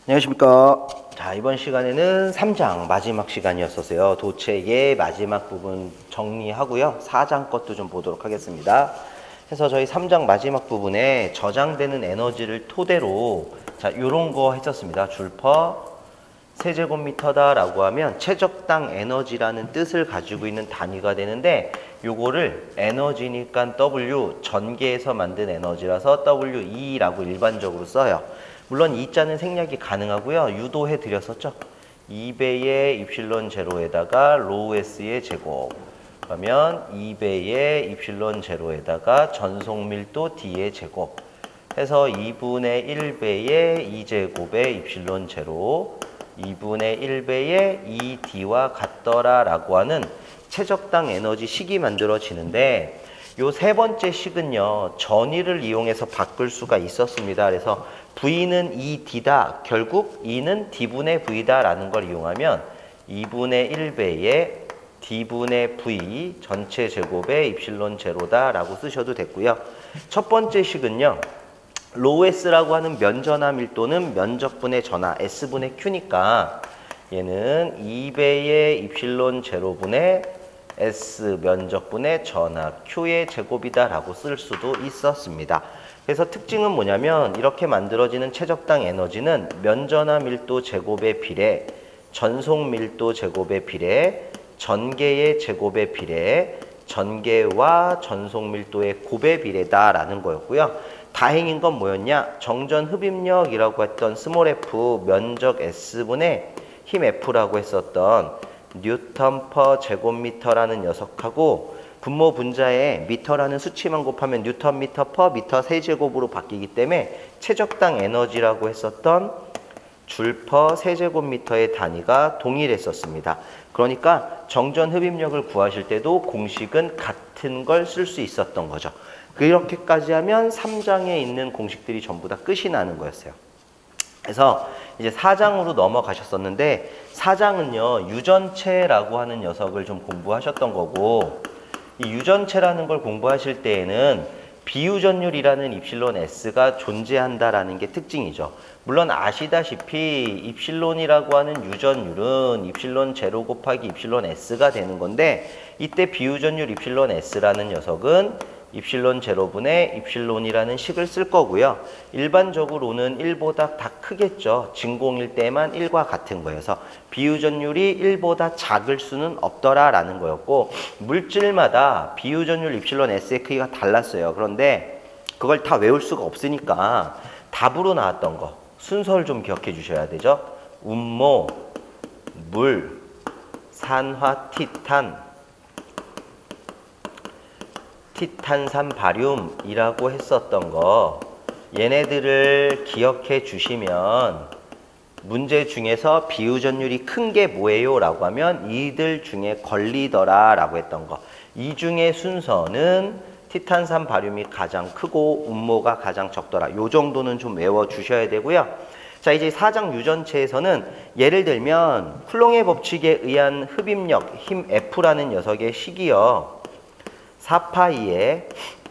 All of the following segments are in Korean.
안녕하십니까. 자, 이번 시간에는 3장 마지막 시간이었었어요. 도책의 마지막 부분 정리하고요. 4장 것도 좀 보도록 하겠습니다. 그래서 저희 3장 마지막 부분에 저장되는 에너지를 토대로 자, 요런 거 했었습니다. 줄퍼 세제곱미터다 라고 하면 최적당 에너지라는 뜻을 가지고 있는 단위가 되는데 요거를 에너지니까 W, 전개에서 만든 에너지라서 WE라고 일반적으로 써요. 물론 이 자는 생략이 가능하고요. 유도해 드렸었죠. 2배의 입실론 제로에다가 로우 S의 제곱. 그러면 2배의 입실론 제로에다가 전속 밀도 D의 제곱. 해서 2분의 1배의 2제곱의 입실론 제로. 2분의 1배의 2D와 같더라 라고 하는 최적당 에너지 식이 만들어지는데 요 세 번째 식은요. 전위를 이용해서 바꿀 수가 있었습니다. 그래서 V는 2D다. 결국 E는 D분의 V다 라는 걸 이용하면 2분의 1배의 D분의 V 전체 제곱의 입실론 제로다 라고 쓰셔도 됐고요. 첫 번째 식은요. 로우 S라고 하는 면전화 밀도는 면적분의 전화 S분의 Q니까 얘는 2배의 입실론 제로분의 S 면적분의 전화 Q의 제곱이다 라고 쓸 수도 있었습니다. 그래서 특징은 뭐냐면 이렇게 만들어지는 최적당 에너지는 면전화 밀도 제곱의 비례, 전속 밀도 제곱의 비례, 전개의 제곱의 비례, 전개와 전속 밀도의 곱의 비례다라는 거였고요. 다행인 건 뭐였냐? 정전 흡입력이라고 했던 스몰 f 면적 S분의 힘 F라고 했었던 뉴턴 퍼 제곱미터라는 녀석하고 분모 분자에 미터라는 수치만 곱하면 뉴턴 미터 퍼 미터 세제곱으로 바뀌기 때문에 최적당 에너지라고 했었던 줄 퍼 세제곱미터의 단위가 동일했었습니다. 그러니까 정전 흡입력을 구하실 때도 공식은 같은 걸 쓸 수 있었던 거죠. 그렇게까지 하면 3장에 있는 공식들이 전부 다 끝이 나는 거였어요. 그래서 이제 4장으로 넘어가셨었는데 4장은요. 유전체라고 하는 녀석을 좀 공부하셨던 거고 이 유전체라는 걸 공부하실 때에는 비유전율이라는 입실론 S가 존재한다라는 게 특징이죠. 물론 아시다시피 입실론이라고 하는 유전율은 입실론 제로 곱하기 입실론 S가 되는 건데 이때 비유전율 입실론 S라는 녀석은 입실론 제로분의 입실론이라는 식을 쓸 거고요. 일반적으로는 1보다 다 크겠죠. 진공일 때만 1과 같은 거여서 비유전율이 1보다 작을 수는 없더라 라는 거였고 물질마다 비유전율 입실론 S의 크기가 달랐어요. 그런데 그걸 다 외울 수가 없으니까 답으로 나왔던 거 순서를 좀 기억해 주셔야 되죠. 운모, 물, 산화, 티탄, 티탄산 바륨이라고 했었던 거 얘네들을 기억해 주시면 문제 중에서 비유전율이 큰 게 뭐예요? 라고 하면 이들 중에 걸리더라 라고 했던 거 이 중에 순서는 티탄산 바륨이 가장 크고 운모가 가장 적더라 요 정도는 좀 외워 주셔야 되고요. 자 이제 4장 유전체에서는 예를 들면 쿨롱의 법칙에 의한 흡입력 힘 F라는 녀석의 식이요 4파이의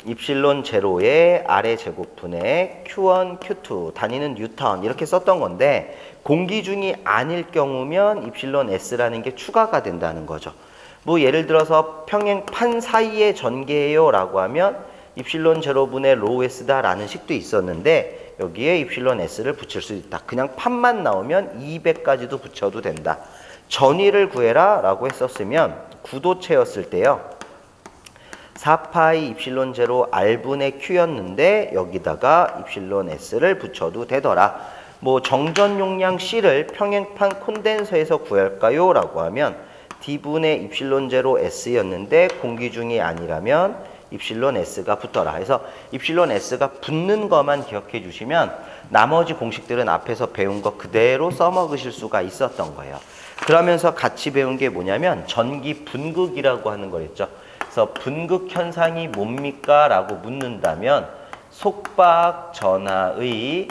입실론 제로의 아래 제곱분의 Q1, Q2 단위는 뉴턴 이렇게 썼던 건데 공기중이 아닐 경우면 입실론 S라는 게 추가가 된다는 거죠. 뭐 예를 들어서 평행판 사이의 전개예요 라고 하면 입실론 제로분의 로우 S다 라는 식도 있었는데 여기에 입실론 S를 붙일 수 있다. 그냥 판만 나오면 200까지도 붙여도 된다. 전위를 구해라 라고 했었으면 구도체였을 때요. 4파이 입실론 제로 R분의 Q였는데 여기다가 입실론 S를 붙여도 되더라. 뭐 정전 용량 C를 평행판 콘덴서에서 구할까요? 라고 하면 D분의 입실론 제로 S였는데 공기중이 아니라면 입실론 S가 붙더라. 그래서 입실론 S가 붙는 것만 기억해 주시면 나머지 공식들은 앞에서 배운 거 그대로 써먹으실 수가 있었던 거예요. 그러면서 같이 배운 게 뭐냐면 전기 분극이라고 하는 거였죠. 그래서 분극 현상이 뭡니까? 라고 묻는다면 속박 전하의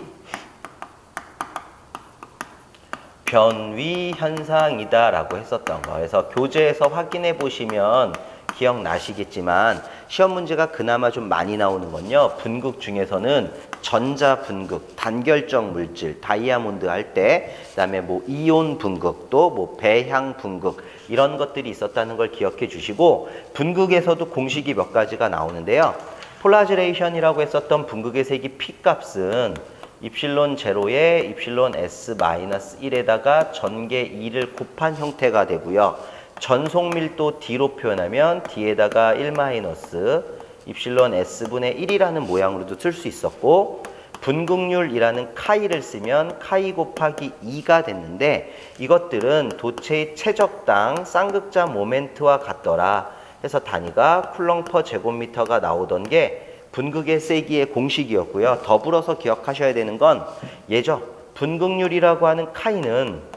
변위 현상이다 라고 했었던 거. 그래서 교재에서 확인해 보시면 기억나시겠지만 시험 문제가 그나마 좀 많이 나오는 건요. 분극 중에서는 전자 분극, 단결적 물질, 다이아몬드 할 때, 그다음에 뭐 이온 분극, 또 뭐 배향 분극 이런 것들이 있었다는 걸 기억해 주시고, 분극에서도 공식이 몇 가지가 나오는데요. 폴라지레이션이라고 했었던 분극의 세기 P 값은 입실론 제로에 입실론 S 마이너스 1에다가 전개 2를 곱한 형태가 되고요. 전속 밀도 D로 표현하면 D에다가 1 마이너스 입실론 S분의 1이라는 모양으로도 쓸 수 있었고, 분극률이라는 카이를 쓰면 카이 곱하기 2가 됐는데, 이것들은 도체의 최적당 쌍극자 모멘트와 같더라 해서 단위가 쿨롱 퍼 제곱미터가 나오던 게 분극의 세기의 공식이었고요. 더불어서 기억하셔야 되는 건 예죠. 분극률이라고 하는 카이는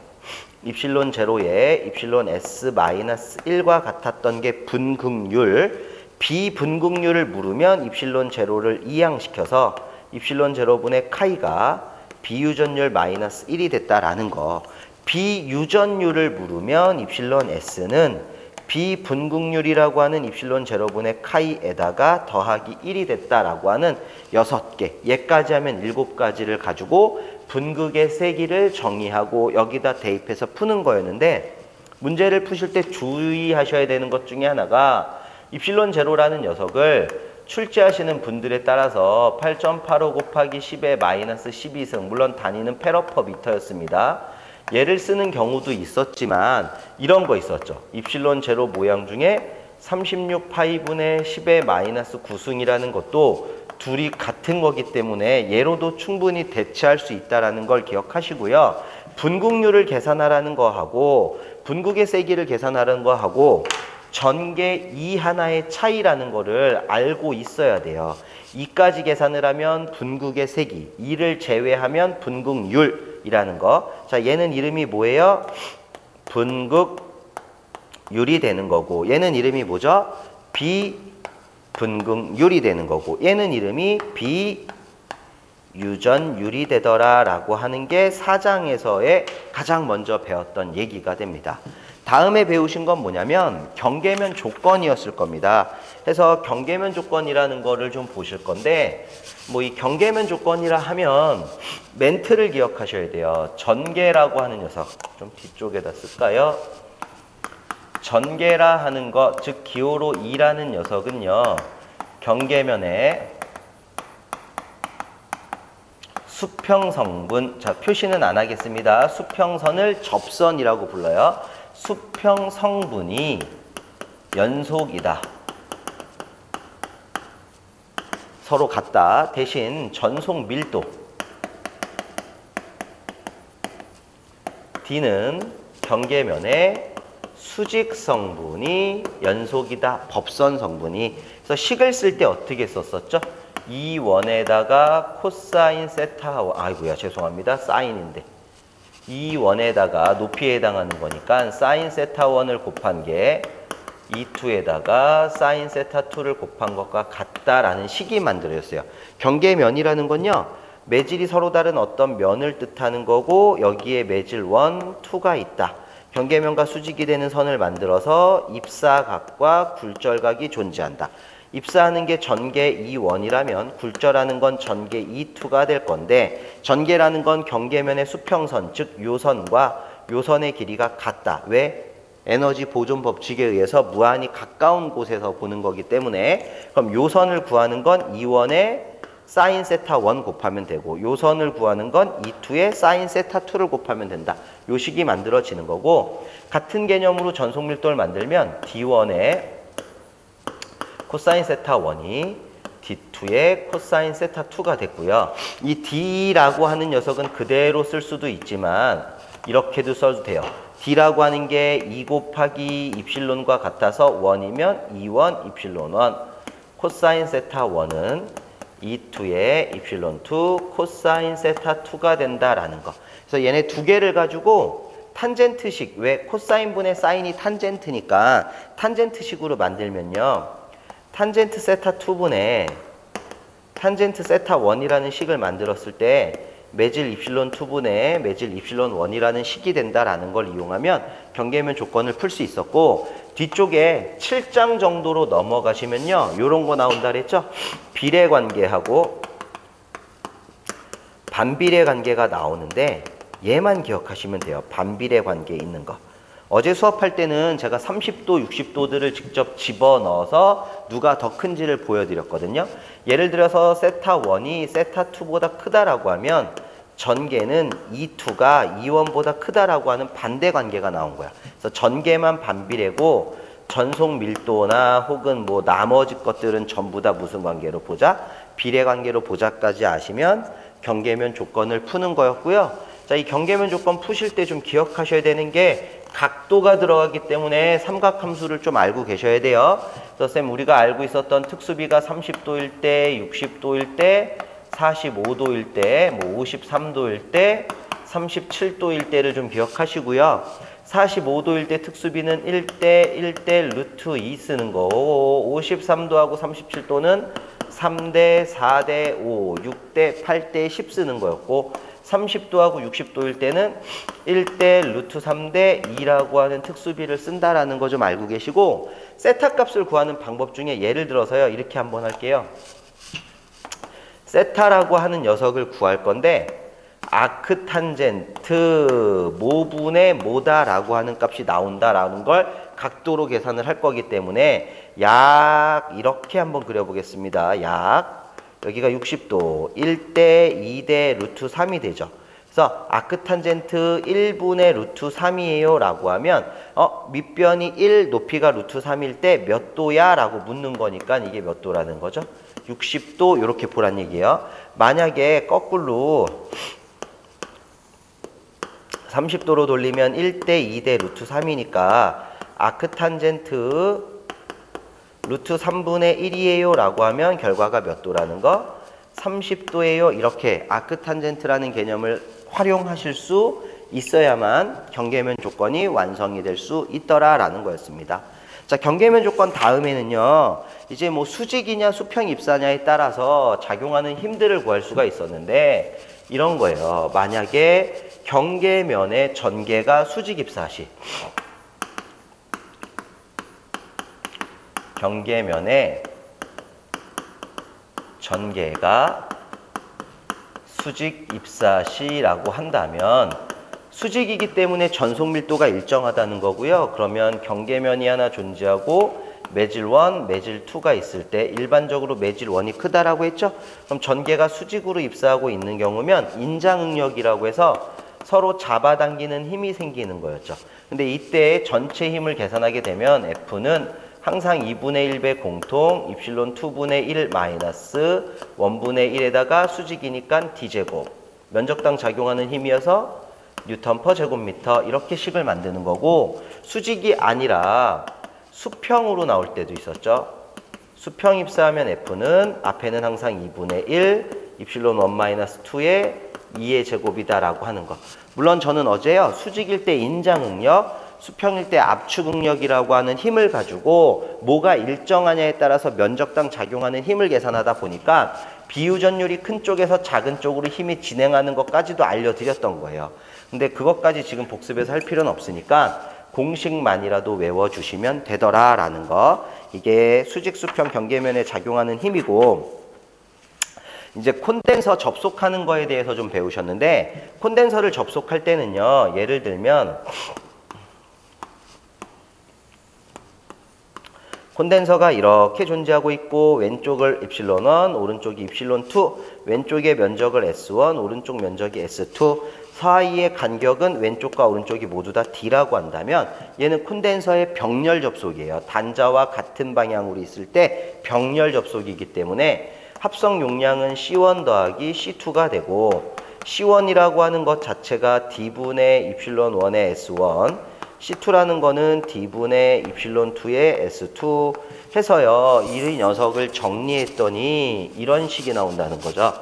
입실론 제로에 입실론 S 마이너스 1과 같았던 게 분극률, 비분극률을 물으면 입실론 제로를 이항시켜서 입실론 제로분의 카이가 비유전율 마이너스 1이 됐다라는 거. 비유전율을 물으면 입실론 S는 비분극률이라고 하는 입실론 제로분의 카이에다가 더하기 1이 됐다라고 하는 6개, 얘까지 하면 7가지를 가지고 분극의 세기를 정의하고 여기다 대입해서 푸는 거였는데, 문제를 푸실 때 주의하셔야 되는 것 중에 하나가 입실론 제로라는 녀석을 출제하시는 분들에 따라서 8.85 곱하기 10의 마이너스 12승, 물론 단위는 페러퍼 미터였습니다. 얘를 쓰는 경우도 있었지만 이런 거 있었죠. 입실론 제로 모양 중에 36 파이분의 10의 마이너스 9승이라는 것도 둘이 같은 거기 때문에 얘로도 충분히 대체할 수 있다는 걸 기억하시고요. 분극률을 계산하라는 거하고 분극의 세기를 계산하라는 거하고 전개 2 하나의 차이라는 거를 알고 있어야 돼요. 2까지 계산을 하면 분극의 세기, 2를 제외하면 분극률이라는 거. 자, 얘는 이름이 뭐예요? 분극율이 되는 거고, 얘는 이름이 뭐죠? 비분극률이 되는 거고, 얘는 이름이 비유전율이 되더라 라고 하는 게 4장에서의 가장 먼저 배웠던 얘기가 됩니다. 다음에 배우신 건 뭐냐면 경계면 조건이었을 겁니다. 그래서 경계면 조건이라는 거를 좀 보실 건데, 뭐 이 경계면 조건이라 하면 멘트를 기억하셔야 돼요. 전개라고 하는 녀석, 좀 뒤쪽에다 쓸까요? 전개라 하는 것, 즉 기호로 2라는 녀석은요, 경계면에 수평성분, 자 표시는 안 하겠습니다. 수평선을 접선이라고 불러요. 수평성분이 연속이다. 서로 같다. 대신 전속 밀도 D는 경계면의 수직 성분이 연속이다. 법선 성분이. 그래서 식을 쓸 때 어떻게 썼었죠? 2원에다가 코사인 세타, 아이고야 죄송합니다. 사인인데. 2원에다가 높이에 해당하는 거니까 사인 세타 1을 곱한 게 2,2에다가 사인 세타 2를 곱한 것과 같다라는 식이 만들어졌어요. 경계면이라는 건요, 매질이 서로 다른 어떤 면을 뜻하는 거고, 여기에 매질 1, 2가 있다. 경계면과 수직이 되는 선을 만들어서 입사각과 굴절각이 존재한다. 입사하는 게 전개 2원이라면 굴절하는 건 전개 2,2가 될 건데, 전개라는 건 경계면의 수평선, 즉 요선과 요선의 길이가 같다. 왜? 에너지 보존 법칙에 의해서 무한히 가까운 곳에서 보는 거기 때문에, 그럼 요선을 구하는 건 2원에 사인 세타 1 곱하면 되고, 요선을 구하는 건 2,2에 사인 세타 2를 곱하면 된다. 요 식이 만들어지는 거고, 같은 개념으로 전속 밀도를 만들면 D1에 코사인 세타 1이 D2의 코사인 세타 2가 됐고요. 이 D라고 하는 녀석은 그대로 쓸 수도 있지만 이렇게도 써도 돼요. D라고 하는 게 2 곱하기 입실론과 같아서 1이면 2원 입실론 1. 코사인 세타 1은 2,2의 입실론 2 코사인 세타 2가 된다라는 거. 그래서 얘네 두 개를 가지고 탄젠트식, 왜 코사인분의 사인이 탄젠트니까 탄젠트식으로 만들면요, 탄젠트 세타 2분의 탄젠트 세타 1이라는 식을 만들었을 때 매질 입실론 2분의 매질 입실론 1이라는 식이 된다라는 걸 이용하면 경계면 조건을 풀 수 있었고, 뒤쪽에 7장 정도로 넘어가시면요, 요런 거 나온다 그랬죠? 비례 관계하고 반비례 관계가 나오는데 얘만 기억하시면 돼요. 반비례 관계에 있는 거. 어제 수업할 때는 제가 30도, 60도들을 직접 집어넣어서 누가 더 큰지를 보여드렸거든요. 예를 들어서 세타1이 세타2보다 크다라고 하면 전개는 E2가 E1보다 크다라고 하는 반대 관계가 나온 거야. 그래서 전개만 반비례고 전속 밀도나 혹은 뭐 나머지 것들은 전부 다 무슨 관계로 보자? 비례 관계로 보자까지 아시면 경계면 조건을 푸는 거였고요. 자, 이 경계면 조건 푸실 때 좀 기억하셔야 되는 게 각도가 들어가기 때문에 삼각함수를 좀 알고 계셔야 돼요. 그래서 쌤, 우리가 알고 있었던 특수비가 30도일 때, 60도일 때, 45도일 때, 뭐 53도일 때, 37도일 때를 좀 기억하시고요. 45도일 때 특수비는 1대 1대 루트 2 쓰는 거, 53도하고 37도는 3대 4대 5, 6대 8대 10 쓰는 거였고, 30도하고 60도일 때는 1대 루트 3대 2라고 하는 특수비를 쓴다라는 거 좀 알고 계시고, 세타 값을 구하는 방법 중에 예를 들어서요, 이렇게 한번 할게요. 세타라고 하는 녀석을 구할 건데 아크탄젠트 모분의 모다라고 하는 값이 나온다라는 걸 각도로 계산을 할 거기 때문에 약 이렇게 한번 그려보겠습니다. 약 여기가 60도 1대 2대 루트 3이 되죠. 그래서 아크탄젠트 1분의 루트 3이에요 라고 하면 밑변이 1, 높이가 루트 3일 때 몇 도야? 라고 묻는 거니까 이게 몇 도라는 거죠? 60도 이렇게 보란 얘기예요. 만약에 거꾸로 30도로 돌리면 1대 2대 루트 3이니까 아크탄젠트 루트 3분의 1이에요 라고 하면 결과가 몇 도라는 거? 30도예요. 이렇게 아크탄젠트라는 개념을 활용하실 수 있어야만 경계면 조건이 완성이 될 수 있더라라는 거였습니다. 자, 경계면 조건 다음에는요, 이제 뭐 수직이냐 수평 입사냐에 따라서 작용하는 힘들을 구할 수가 있었는데 이런 거예요. 만약에 경계면의 전개가 수직 입사시, 경계면의 전개가 수직 입사시라고 한다면 수직이기 때문에 전속 밀도가 일정하다는 거고요. 그러면 경계면이 하나 존재하고 매질 1, 매질 2가 있을 때 일반적으로 매질 1이 크다라고 했죠. 그럼 전개가 수직으로 입사하고 있는 경우면 인장응력이라고 해서 서로 잡아당기는 힘이 생기는 거였죠. 근데 이때 전체 힘을 계산하게 되면 F는 항상 2분의 1배 공통 입실론 2분의 1 마이너스 1분의 1에다가 수직이니까 D제곱, 면적당 작용하는 힘이어서 뉴턴 퍼 제곱미터 이렇게 식을 만드는 거고, 수직이 아니라 수평으로 나올 때도 있었죠. 수평 입사하면 F는 앞에는 항상 2분의 1 입실론 1 마이너스 2의 2의 제곱이다 라고 하는 거. 물론 저는 어제요, 수직일 때 인장응력, 수평일 때 압축응력이라고 하는 힘을 가지고 뭐가 일정하냐에 따라서 면적당 작용하는 힘을 계산하다 보니까 비유전율이 큰 쪽에서 작은 쪽으로 힘이 진행하는 것까지도 알려드렸던 거예요. 근데 그것까지 지금 복습해서 할 필요는 없으니까 공식만이라도 외워주시면 되더라라는 거. 이게 수직, 수평, 경계면에 작용하는 힘이고, 이제 콘덴서 접속하는 거에 대해서 좀 배우셨는데, 콘덴서를 접속할 때는요, 예를 들면 콘덴서가 이렇게 존재하고 있고, 왼쪽을 입실론 1, 오른쪽이 입실론 2, 왼쪽의 면적을 S1, 오른쪽 면적이 S2, 사이의 간격은 왼쪽과 오른쪽이 모두 다 D라고 한다면 얘는 콘덴서의 병렬 접속이에요. 단자와 같은 방향으로 있을 때 병렬 접속이기 때문에 합성 용량은 C1 더하기 C2가 되고, C1이라고 하는 것 자체가 D분의 입실론 1의 S1, C2라는 거는 D분의 입실론 2의 S2 해서요, 이 녀석을 정리했더니 이런 식이 나온다는 거죠.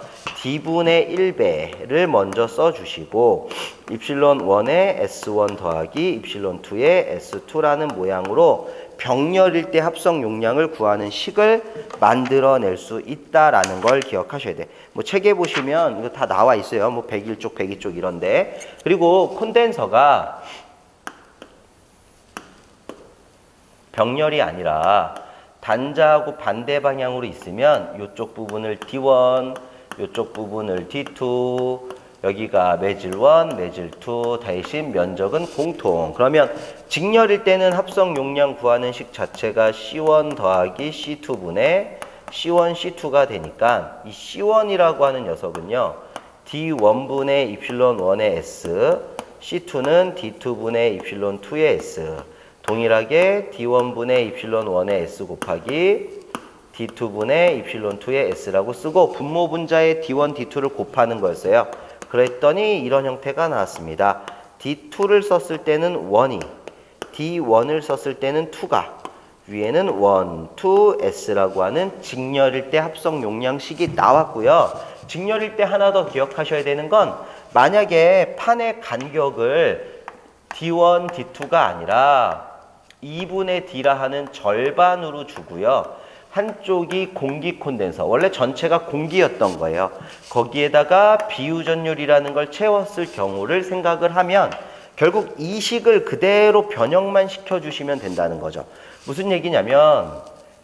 D분의 1배를 먼저 써주시고 입실론 1의 S1 더하기 입실론 2의 S2라는 모양으로 병렬일 때 합성 용량을 구하는 식을 만들어낼 수 있다라는 걸 기억하셔야 돼. 뭐 책에 보시면 이거 다 나와 있어요. 뭐 101쪽, 102쪽 이런데. 그리고 콘덴서가 병렬이 아니라 단자하고 반대 방향으로 있으면 이쪽 부분을 D1, 이쪽 부분을 D2, 여기가 매질1, 매질2 대신 면적은 공통. 그러면 직렬일 때는 합성 용량 구하는 식 자체가 C1 더하기 C2분의 C1, C2가 되니까 이 C1이라고 하는 녀석은요. D1분의 입실론 1의 S, C2는 D2분의 입실론 2의 S. 동일하게 D1분의 입실론 1의 S 곱하기 D2분의 입실론 2의 S라고 쓰고 분모 분자의 D1, D2를 곱하는 거였어요. 그랬더니 이런 형태가 나왔습니다. D2를 썼을 때는 1이, D1을 썼을 때는 2가, 위에는 1, 2, S라고 하는 직렬일 때 합성 용량식이 나왔고요. 직렬일 때 하나 더 기억하셔야 되는 건 만약에 판의 간격을 D1, D2가 아니라 2분의 D라 하는 절반으로 주고요. 한쪽이 공기 콘덴서, 원래 전체가 공기였던 거예요. 거기에다가 비유전율이라는 걸 채웠을 경우를 생각을 하면 결국 이 식을 그대로 변형만 시켜주시면 된다는 거죠. 무슨 얘기냐면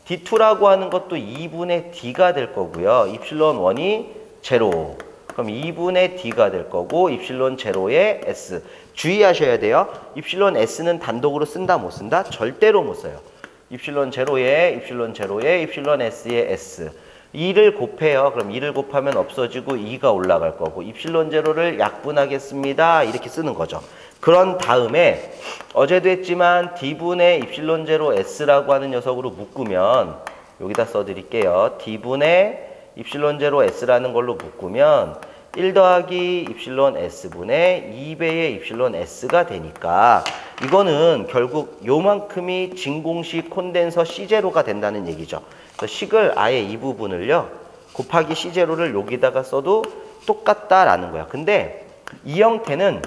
D2라고 하는 것도 2분의 D가 될 거고요. 입실론 1이 제로. 그럼 2분의 D가 될 거고 입실론 제로의 S. 주의하셔야 돼요. 입실론 S는 단독으로 쓴다 못 쓴다? 절대로 못 써요. 입실론 제로에 입실론 제로에 입실론 S의 S. 2를 곱해요. 그럼 2를 곱하면 없어지고 2가 올라갈 거고 입실론 제로를 약분하겠습니다. 이렇게 쓰는 거죠. 그런 다음에 어제도 했지만 D분의 입실론 제로 S라고 하는 녀석으로 묶으면 여기다 써드릴게요. D분의 입실론 제로 S라는 걸로 묶으면 1 더하기 입실론 S분의 2배의 입실론 S가 되니까 이거는 결국 요만큼이 진공식 콘덴서 C0가 된다는 얘기죠. 그래서 식을 아예 이 부분을요. 곱하기 C0를 여기다가 써도 똑같다라는 거야. 근데 이 형태는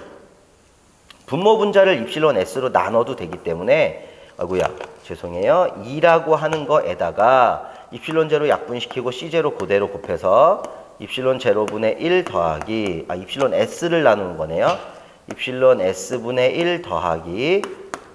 분모 분자를 입실론 S로 나눠도 되기 때문에 아이고야 죄송해요. 2라고 하는 거에다가 입실론 제로 약분시키고 C0 그대로 곱해서 입실론 제로분의 1 더하기 입실론 S를 나누는 거네요. 입실론 S분의 1 더하기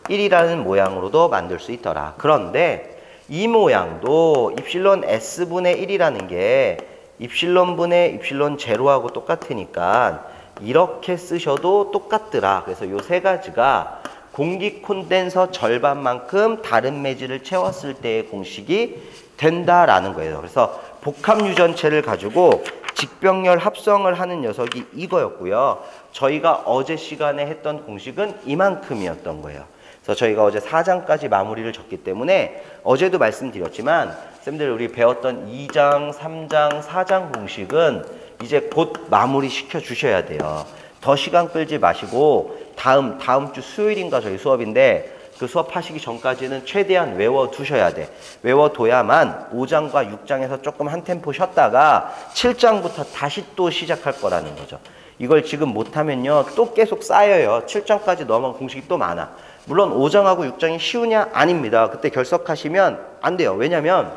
1이라는 모양으로도 만들 수 있더라. 그런데 이 모양도 입실론 S분의 1이라는 게 입실론분의 입실론 제로하고 똑같으니까 이렇게 쓰셔도 똑같더라. 그래서 이 세 가지가 공기 콘덴서 절반만큼 다른 매질을 채웠을 때의 공식이 된다라는 거예요. 그래서 복합 유전체를 가지고 직병렬 합성을 하는 녀석이 이거였고요. 저희가 어제 시간에 했던 공식은 이만큼이었던 거예요. 그래서 저희가 어제 4장까지 마무리를 졌기 때문에 어제도 말씀드렸지만 쌤들 우리 배웠던 2장, 3장, 4장 공식은 이제 곧 마무리 시켜 주셔야 돼요. 더 시간 끌지 마시고 다음 주 수요일인가 저희 수업인데 그 수업하시기 전까지는 최대한 외워두셔야 돼. 외워둬야만 5장과 6장에서 조금 한 템포 쉬었다가 7장부터 다시 또 시작할 거라는 거죠. 이걸 지금 못하면요. 또 계속 쌓여요. 7장까지 넘어간 공식이 또 많아. 물론 5장하고 6장이 쉬우냐? 아닙니다. 그때 결석하시면 안 돼요. 왜냐면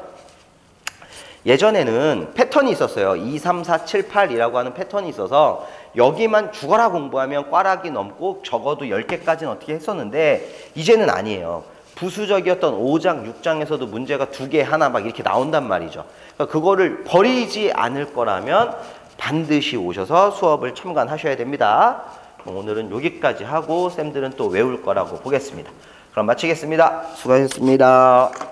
예전에는 패턴이 있었어요. 2, 3, 4, 7, 8이라고 하는 패턴이 있어서 여기만 죽어라 공부하면 꽈락이 넘고 적어도 10개까지는 어떻게 했었는데 이제는 아니에요. 부수적이었던 5장, 6장에서도 문제가 2개, 하나 막 이렇게 나온단 말이죠. 그러니까 그거를 버리지 않을 거라면 반드시 오셔서 수업을 참관하셔야 됩니다. 오늘은 여기까지 하고 쌤들은 또 외울 거라고 보겠습니다. 그럼 마치겠습니다. 수고하셨습니다.